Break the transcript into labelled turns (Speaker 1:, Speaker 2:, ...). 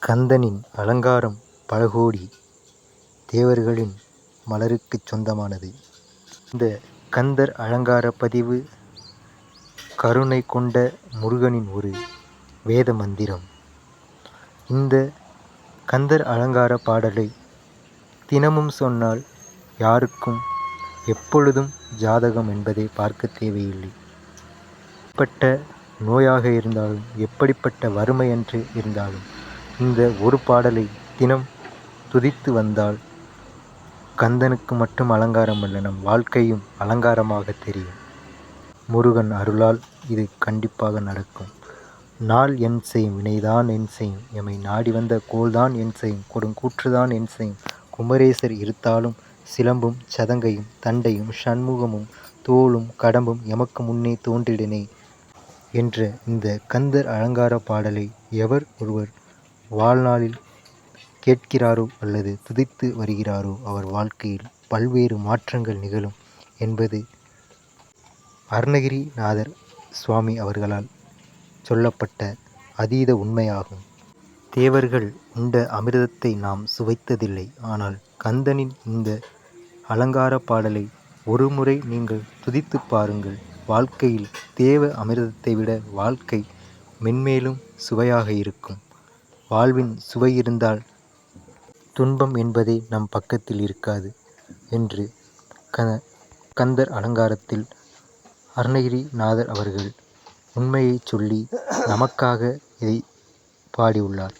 Speaker 1: கந்தனின் அலங்காரம் பல கோடி தேவர்களின் மலருக்குச் சொந்தமானது. இந்த கந்தர் அலங்கார பதிவு கருணை கொண்ட முருகனின் ஒரு வேத மந்திரம். இந்த கந்தர் அலங்கார பாடலை தினமும் சொன்னால் யாருக்கும் எப்பொழுதும் ஜாதகம் என்பதை பார்க்க தேவையில்லை. எப்படிப்பட்ட நோயாக இருந்தாலும், எப்படிப்பட்ட வறுமை என்று இருந்தாலும், இந்த ஒரு பாடலை தினம் துதித்து வந்தால் கந்தனுக்கு மட்டும் அலங்காரம் அல்ல, நம் வாழ்க்கையும் அலங்காரமாக தெரியும். முருகன் அருளால் இது கண்டிப்பாக நடக்கும். நாள் என் செய்யும், வினைதான் என் செய்யும், எமை நாடி வந்த கோள்தான் என் செய்யும், கொடுங்கூற்றுதான் என் செய்யும், குமரேசர் இருத்தாலும் சிலம்பும் சதங்கையும் தண்டையும் சண்முகமும் தோளும் கடம்பும் எமக்கு முன்னே தோன்றிடனே என்ற இந்த கந்தர் அலங்கார பாடலை எவர் ஒருவர் வாழ்நாளில் கேட்கிறாரோ அல்லது துதித்து வருகிறாரோ அவர் வாழ்க்கையில் பல்வேறு மாற்றங்கள் நிகழும் என்பது அருணகிரிநாதர் சுவாமி அவர்களால் சொல்லப்பட்ட அதீத உண்மையாகும். தேவர்கள் உண்ட அமிர்தத்தை நாம் சுவைத்ததில்லை. ஆனால் கந்தனின் இந்த அலங்கார பாடலை ஒரு முறை நீங்கள் துதித்து பாருங்கள். வாழ்க்கையில் தேவ அமிர்தத்தை விட வாழ்க்கை மென்மேலும் சுவையாக இருக்கும். வாழ்வின் சுவை இருந்தால் துன்பம் என்பதே நம் பக்கத்தில் இருக்காது என்று கந்தர் அலங்காரத்தில் அருணகிரிநாதர் அவர்கள் உண்மையை சொல்லி நமக்காக இதை பாடியுள்ளார்.